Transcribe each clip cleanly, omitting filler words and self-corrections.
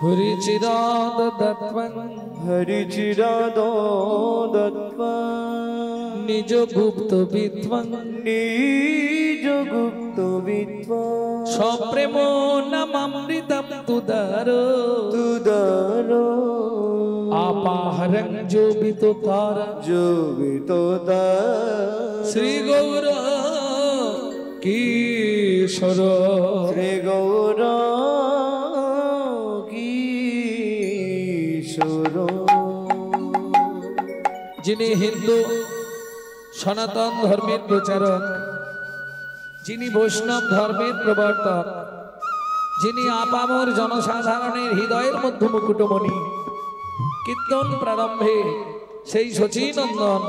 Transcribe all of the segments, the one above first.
হরিচিরাদত্ত্বং নিজ গুপ্ত বিদ্বাং সপ্রেম নামামৃতম তুদারো আপাহরং জোবিত তারা শ্রী গৌর কিশোর শ্রী গৌর কিশোর। যিনি হিন্দু সনাতন ধর্মের প্রচারক, যিনি বৈষ্ণব ধর্মের প্রবর্তক, যিনি আপামর জনসাধারণের হৃদয়ের মধ্যে মুকুটমণি, কীর্তন প্রারম্ভে সেই শচীনন্দন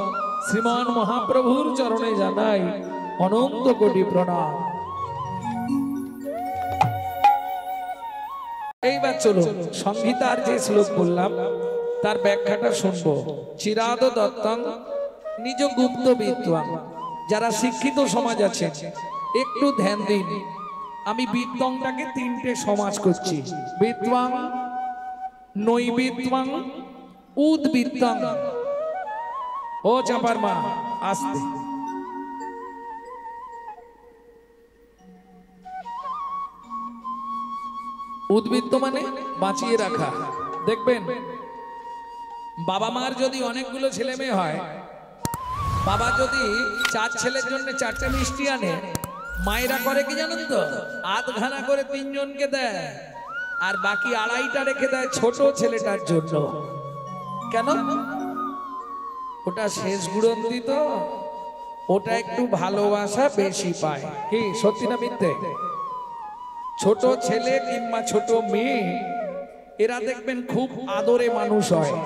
শ্রীমান মহাপ্রভুর চরণে জানাই অনন্ত কোটি প্রণাম। এইবার চলুন সংহিতার যে শ্লোক বললাম তার ব্যাখ্যাটা শুনবো। চিরাদ দত্তং নিজ গুপ্ত বিদ্বাং। যারা শিক্ষিত সমাজ আছে একটু ধ্যান দিন, আমি বিদ্বাংটাকে তিনটে সমাজ করছি। বিদ্বাং, নৈবিদ্বাং, উদ্বিদ্বাং। ও চাপার মা আসতে। উদ্বৃত্ত মানে বাঁচিয়ে রাখা। দেখবেন বাবা মার যদি অনেকগুলো ছেলে মেয়ে হয়, বাবা যদি 4 ছেলের জন্য 4টে মিষ্টি আনে, মায়েরা করে কি জানেন তো, আধখানা করে 3 জনকে দেয় আর বাকি 2.5টা রেখে দেয় ছোট ছেলেটার জন্য। কেন? ওটা শেষ গুড়ন্তি তো, ওটা একটু ভালোবাসা বেশি পায়। কি সত্যি না মিথ্যে? ছোট ছেলে কিংবা ছোট মেয়ে এরা দেখবেন খুব আদরে মানুষ হয়,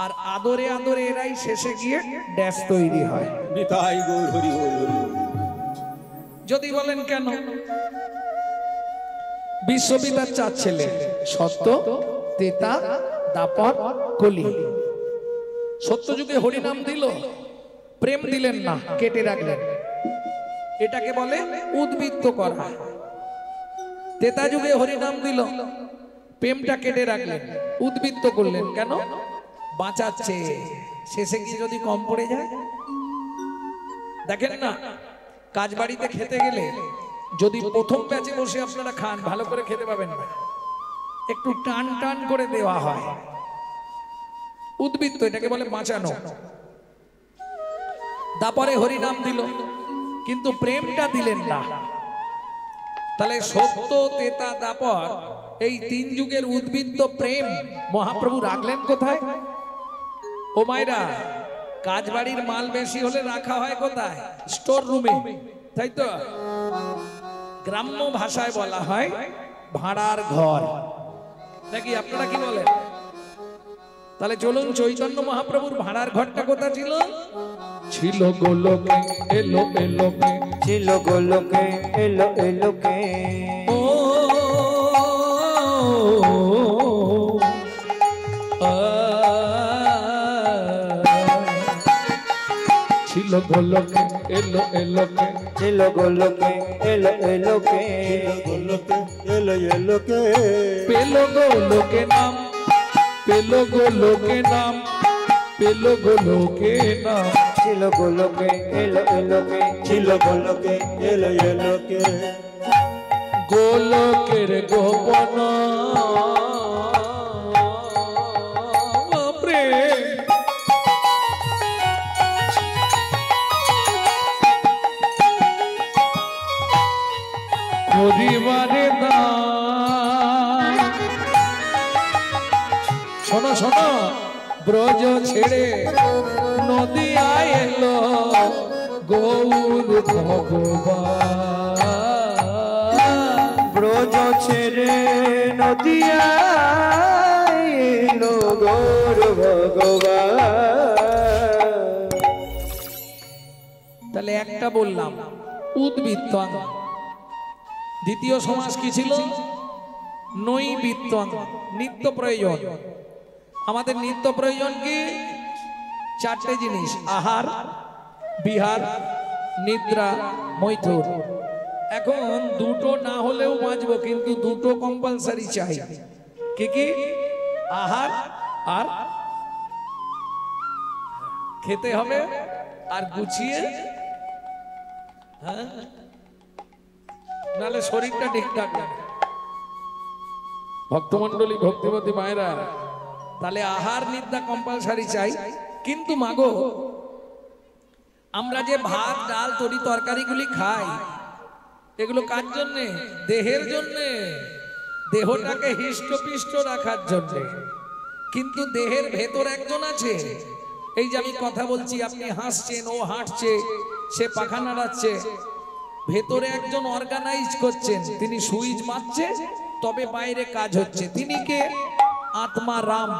আর আদরে আদরে এরাই শেষে গিয়ে ড্যাশ তৈরি হয়। নিতাই গৌর হরি বল। যদি বলেন কেন, বিশ্ববিদ্যার 4 ছেলে সত্য, তেতা, দাপর, কলি। সত্য যুগে হরিনাম দিল, প্রেম দিলেন না, কেটে রাখলেন, এটাকে বলে উদ্বৃত্ত করা। তেতা যুগে হরিনাম দিল, প্রেমটা কেটে রাখলেন, উদ্বৃত্ত করলেন। কেন? বাঁচাচ্ছে, শেষে গিয়ে যদি কম পড়ে যায়। দেখেন না, কাজ বাড়িতে খেতে গেলে যদি প্রথম ব্যাচে বসে আপনারা খান, ভালো করে খেতে পাবেন না, একটু টান টান করে দেওয়া হয়। উদ্বৃত্ত, এটাকে বলে বাঁচানো। তারপরে হরিনাম দিল কিন্তু প্রেমটা দিলেন না, তাহলে সত্য, তেতা, দাপর এই 3 যুগের উদ্বৃত্ত প্রেম মহাপ্রভু রাখলেন কোথায়? ও মায়েরা, কাজ বাড়ির মাল বেশি হলে রাখা হয় কোথায়? স্টোর রুমে, তাই তো? গ্রাম্য ভাষায় বলা হয় ভাড়ার ঘর, নাকি আপনারা কি বলেন? তাহলে চলুন, চৈতন্য মহাপ্রভুর ভাড়ার ঘরটা কোথা ছিল? ছিল গোলকে এলো এলোকে, ছিল গোলকে এলো এলোকে। ও ছিল গোলকে এলো এলোকে, ছিল গোলকে এলো এলোকে, গোলকে এলো এলোকে। পেলো গোলকে নাম, পেলো গোলকে নাম, পেলো গোলকে নাম। ছিল গোলকে এলো এলোকে, ছিল গোলকে এলো এলোকে। গোলকের গোপন প্রেম পরিবারে দান। শোনো শোনো, ব্রজ ছেড়ে নদিয়ায় এলো গৌর ভগবান। ব্রজ ছেড়ে নদিয়ায় এলো গৌর ভগবান। তাহলে একটা বললাম উদ্বৃত্তং। দ্বিতীয় সমাস কি ছিল? নৈবিত্তং, নিত্য প্রয়োজন। আমাদের নিত্য প্রয়োজন কি? 4টে জিনিস: আহার, বিহার, নিদ্রা, মৈথুন। এখন দুটো না হলেও বাঁচবো, কিন্তু দুটো কম্পালসারি চাই। কি কি আহার আর খেতে হবে আর গুছিয়ে, হ্যাঁ, নাহলে শরীরটা ঠিকঠাক না। ভক্তমন্ডলী, ভক্তিমতী মায়েরা, তাহলে আহার নিদ্রা কম্পালসারি চাই। কিন্তু মাগো, আমরা যে ভাত ডাল তরি তরকারিগুলি খাই, এগুলো কার জন্যে? দেহের জন্যে, দেহটাকে হৃষ্টপিষ্ট রাখার জন্যে। কিন্তু দেহের ভেতর একজন আছে, এই যে আমি কথা বলছি, আপনি হাসছেন, ও হাঁটছে, সে পাখা নাড়াচ্ছে, ভেতরে একজন অর্গানাইজ করছেন, তিনি সুইচ মারছে, তবে বাইরে কাজ হচ্ছে। তিনি কে? আত্মা রাম।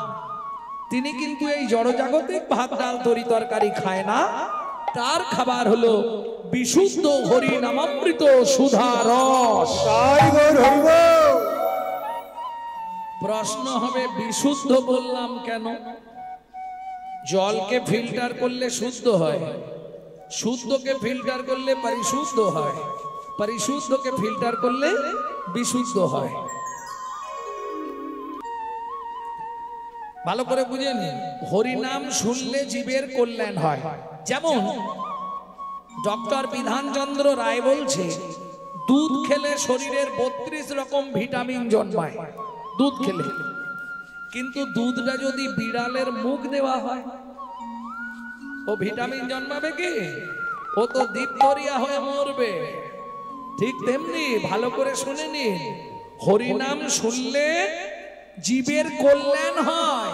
তিনি কিন্তু এই জড়জাগতিক ভাত ডাল তরি তরকারি খায় না, তার খাবার হলো বিশুদ্ধ হরি নামামৃত সুধা রস। প্রশ্ন হবে, বিশুদ্ধ বললাম কেন? জলকে ফিল্টার করলে শুদ্ধ হয়, শুদ্ধকে ফিল্টার করলে পরিশুদ্ধ হয়, পরিশুদ্ধকে ফিল্টার করলে বিশুদ্ধ হয়। ভালো করে বুঝে নিন, হরিনাম শুনলে জীবের কল্যাণ হয়। যেমন ডক্টর বিধানচন্দ্র রায় বলছে, দুধ খেলে শরীরের 32 রকম ভিটামিন জন্মায়, দুধ খেলে। কিন্তু দুধটা যদি বিড়ালের মুখ দেওয়া হয়, ও ভিটামিন জন্মাবে কি? ও তো ডিপথেরিয়া হয়ে মরবে। ঠিক তেমনি ভালো করে শুনে নিন, হরিনাম শুনলে জীবের কল্যাণ হয়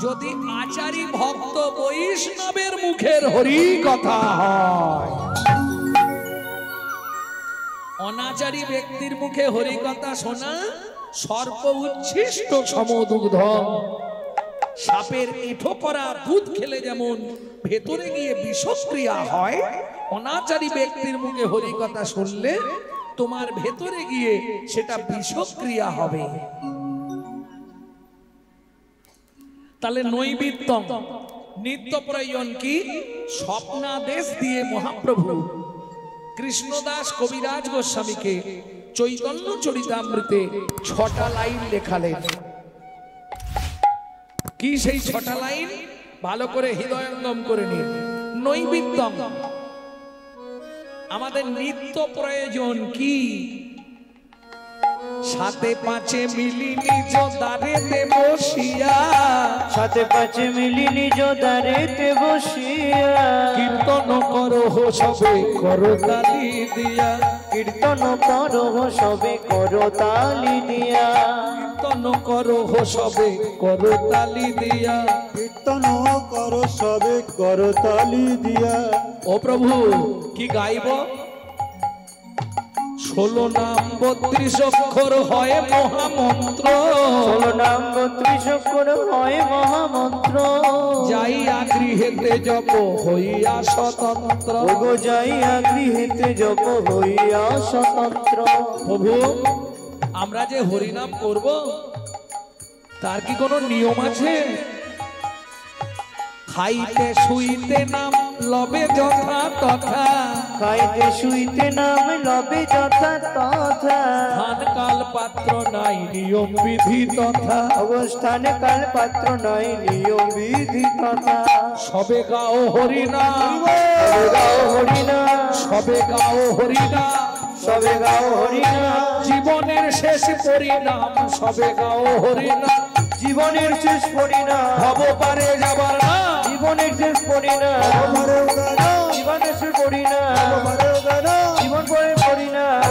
যদি আচারী ভক্ত বৈষ্ণবের মুখের হরি কথা হয়। অনাচারী ব্যক্তির মুখে হরি কথা শোনা সর্প উচ্ছিষ্ট সমদুগ্ধ। সাপের এঁঠো করা দুধ খেলে যেমন ভেতরে গিয়ে বিষক্রিয়া হয়, অনাচারী ব্যক্তির মুখে হরি কথা শুনলে তোমার ভেতরে গিয়ে সেটা বিষক্রিয়া হবে। তাহলে নৈবেদ্যম নিত্য প্রয়োজন কি? স্বপ্নাদেশ দিয়ে মহাপ্রভু কৃষ্ণদাস কবিরাজ গোস্বামীকে চৈতন্য চরিতামৃতে 6টা লাইন লেখালেন। কি সেই 6টা লাইন? ভালো করে হৃদয়ঙ্গম করে নিন। নৈবেদ্যম, আমাদের নিত্য প্রয়োজন কি? সাথে পাঁচে মিলি নিজ দ্বারেতে বসিয়া, সাথে পাঁচে মিলি নিজ দ্বারেতে বসিয়া, কীর্তন করহ সবে করতালি দিয়া, কীর্তন করহ সবে করতালি দিয়া, কীর্তন করহ সবে করতালি দিয়া, কীর্তন কর সবে করতালি দিয়া। ও প্রভু, কি গাইব? 16 নাম 32 অক্ষর হয় মহামন্ত্র, 16 নাম 32 অক্ষর হয় মহামন্ত্র। যাইয়া গৃহেতে জপ হইয়া স্বতন্ত্র, ওগো যাইয়া গৃহেতে জপ হইয়া স্বতন্ত্র। প্রভু, আমরা যে হরিনাম করব, তার কি কোনো নিয়ম আছে? খাইতে শুইতে নাম লবে যথা তথা, খাইতে শুইতে নাম লবে যথা তথা, স্থান কাল পাত্র নাই নিয়ম বিধি তথা, অবস্থান কাল পাত্র নাই নিয়ম বিধি তথা। সবে গাও হরিনাম, সবে গাও হরিনাম, সবে গাও হরিনাম, সবে গাও হরিনাম। জীবনের শেষ পরিণাম সবে গাও হরিনাম, জীবনের শেষ পরিণাম ভব পারে যাবার না, জীবনের শেষ পরিণাম, জীবনের শেষ পরিণাম, জীবন পরে পরিণাম,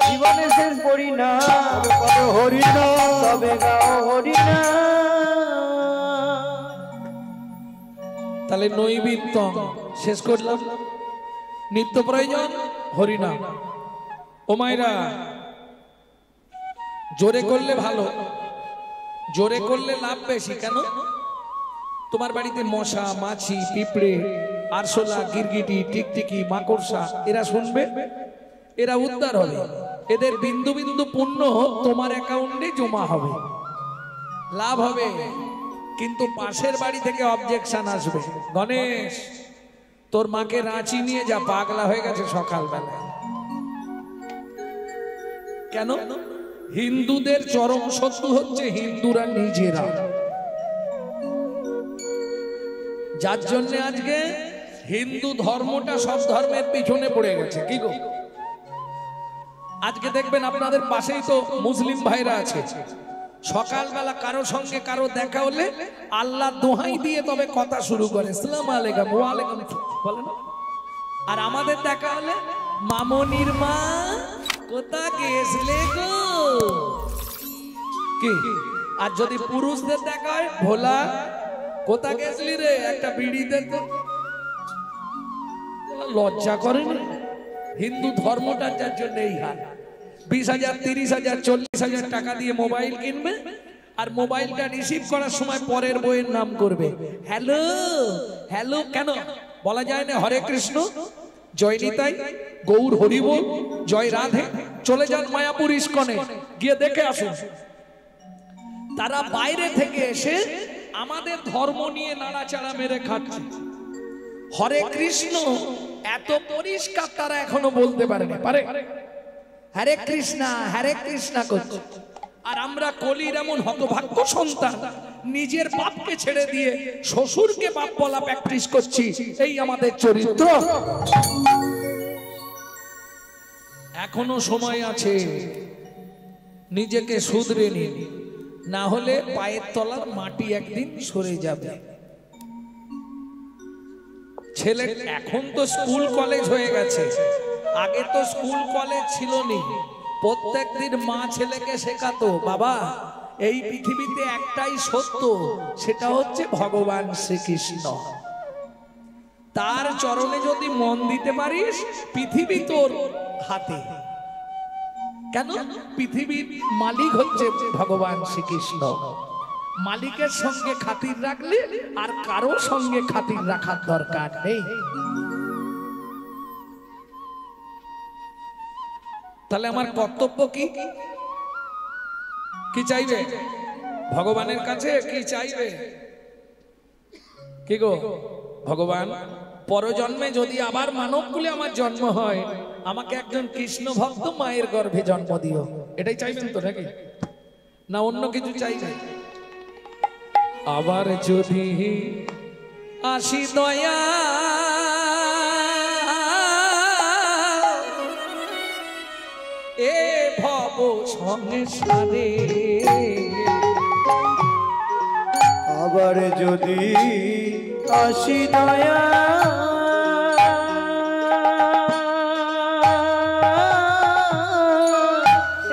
জীবনের শেষ পরিণাম হরিনাম, তবে গাও হরিনাম। তাহলে নৈবেদ্য শেষ করলাম। নিত্য প্রয়োজন হরিনাম। ও মায়েরা, জোরে করলে ভালো, জোরে করলে লাভ বেশি। কেন? তোমার বাড়িতে মশা মাছি পিঁপড়ে আরশোলা গিরগিটি টিকটিকি মাকড়সা এরা শুনবে, এরা উদ্ধার হবে, এদের বিন্দু বিন্দু পুণ্য তোমার অ্যাকাউন্টে জমা হবে, লাভ হবে। কিন্তু পাশের বাড়ি থেকে অবজেকশন আসবে, গণেশ তোর মাকে রাঁচি নিয়ে যা, পাগলা হয়ে গেছে সকালবেলায়। কেন? হিন্দুদের চরম শত্রু হচ্ছে হিন্দুরা নিজেরা, যার জন্য আজকে হিন্দু ধর্মটা সব ধর্মের পিছনে পড়ে গেছে। কি গো, আজকে দেখবেন আপনাদের পাশেই তো মুসলিম ভাইরা আছে, সকালবেলা কারো সঙ্গে কারো দেখা হলে আল্লাহ দোহাই দিয়ে তবে কথা শুরু করে, আসসালামু আলাইকুম, ওয়া আলাইকুম বলে না। আর আমাদের দেখা হলে মামনির মা কোথা গেছলে গো, কি? আর যদি পুরুষদের দেখা হয়, ভোলা কোথা গেছলি রে, একটা বিড়ি দে তো। লজ্জা করে না? হিন্দু ধর্মটা যার জন্য এই হাল। 20,000 30,000 40,000 টাকা দিয়ে মোবাইল কিনবে, আর মোবাইলটা রিসিভ করার সময় পরের বইয়ের নাম করবে, হ্যালো হ্যালো। কেন বলা যায় না হরে কৃষ্ণ, জয় নিতাই, গৌর হরিবোল, জয় রাধে? চলে যান মায়াপুর ইস্কনে, গিয়ে দেখে আসুন। তারা বাইরে থেকে এসে আমাদের ধর্ম নিয়ে নাড়াচাড়া মেরে খাচ্ছে। হরে কৃষ্ণ এত পরিষ্কার তারা এখনো বলতে পারেনি, পারে? হরে কৃষ্ণা করছে। আর আমরা কলির এমন হতভাগ্য সন্তান, নিজের বাপকে ছেড়ে দিয়ে শ্বশুরকে বাপ বলা প্র্যাকটিস করছি। এই আমাদের চরিত্র। এখনো সময় আছে, নিজেকে শুধরে নিন, না হলে পায়ের তলার মাটি একদিন সরে যাবে। ছেলে এখন তো স্কুল কলেজ হয়ে গেছে, আগে তো স্কুল কলেজ ছিল নি। প্রত্যেকদিন মা ছেলেকে শেখাতো, বাবা এই পৃথিবীতে একটাই সত্য, সেটা হচ্ছে ভগবান শ্রীকৃষ্ণ। তার চরণে যদি মন দিতে পারিস, পৃথিবী তোর হাতে। কেন? পৃথিবীর মালিক হচ্ছে ভগবান শ্রীকৃষ্ণ। মালিকের সঙ্গে খাতির রাখলে আর কারো সঙ্গে খাতির রাখার দরকার নেই। তাহলে আমার কর্তব্য কি? কি চাইবে ভগবানের কাছে? কি চাইবে? কি গো, ভগবান পরজন্মে যদি আবার মানব কুলে আমার জন্ম হয়, আমাকে একজন কৃষ্ণ ভক্ত মায়ের গর্ভে জন্ম দিও। এটাই চাইবেন তো নাকি? না অন্য কিছু চাইবেন? আবার যদি আসি দয়া এ ভব সংসারে, আবার যদি আসি দয়া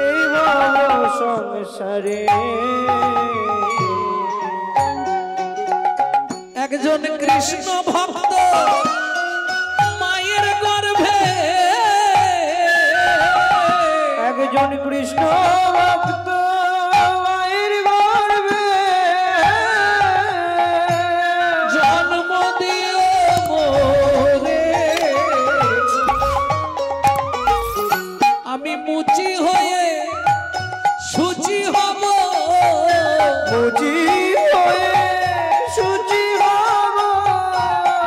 এই ভাব সংসারে, একজন কৃষ্ণ ভক্ত মায়ের গর্ভে, একজন কৃষ্ণ ভক্ত মায়ের গর্ভে জন্ম দিও মোরে, আমি মুচি হয়ে সুচি হব, মুচি হয়ে সুচি হব,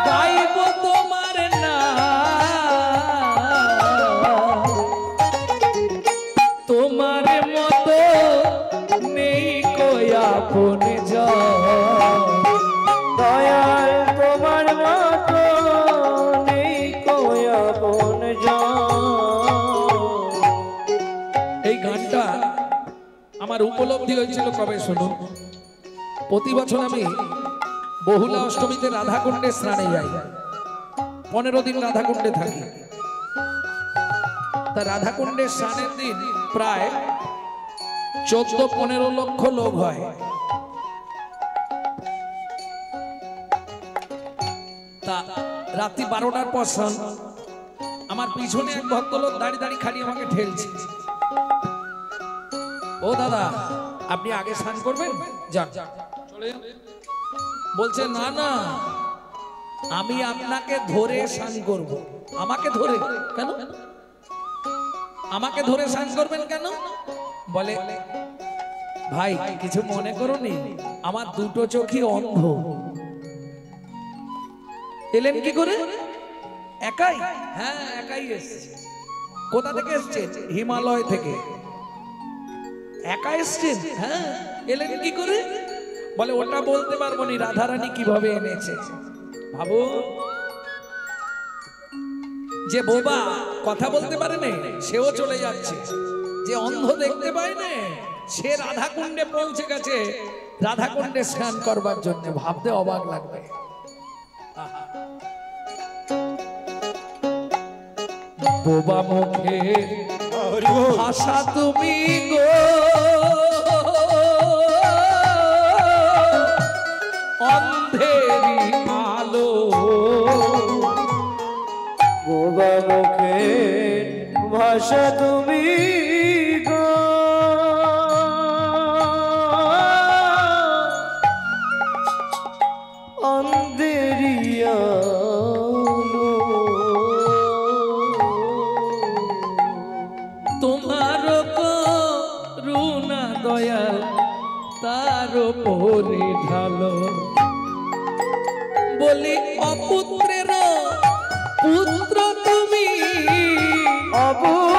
গাইব তোমার নাম, তোমার মতো নেই কোয়াপন দয়াল তোমার মতো নেই কোয়াপন এই গানটা আমার উপলব্ধি হয়েছিল কবে শুনুন। প্রতি বছর আমি বহুলা অষ্টমীতে রাধাকুণ্ডে স্নানে যাই, 15 দিন রাধাকুণ্ডে থাকি। তা রাধাকুণ্ডের স্নানের দিন প্রায় 14-15 লক্ষ লোক হয়। তা রাত্রি 12টার পর স্নান। আমার পিছনে এক ভদ্রলোক দাঁড়িয়ে দাঁড়িয়ে খালি আমাকে ঠেলছে, ও দাদা আপনি আগে স্নান করবেন, যান চলে যান। বলছে না না, আমি আপনাকে ধরে স্নান করব। আমাকে ধরে কেন? আমাকে ধরে স্নান করবেন কেন? বলে ভাই কিছু মনে করোনি, আমার দুটো চোখই অন্ধ। এলেন কি করে? একাই? হ্যাঁ একাই এসছে। কোথা থেকে এসছে? হিমালয় থেকে। একা এসছেন? হ্যাঁ, এলেন কি করে? বলে ওটা বলতে পারবো না, রাধারানী কিভাবে এনেছে। ভাবো, যে বোবা কথা বলতে পারে না সেও চলে যাচ্ছে, যে অন্ধ দেখতে পায় না সে রাধাকুণ্ডে পৌঁছে গেছে, রাধাকুণ্ডে স্নান করবার জন্য। ভাবতে অবাক লাগবে। বোবা মুখে ভাষা তুমি গো, অন্ধেরি আলো। বোবা মুখে ভাষা তুমি গো, অন্ধেরি আলো। তোমার করুণা দয়াল তার উপরে ঢালো। বলি অপুত্রের পুত্র তুমি, অপুত্রের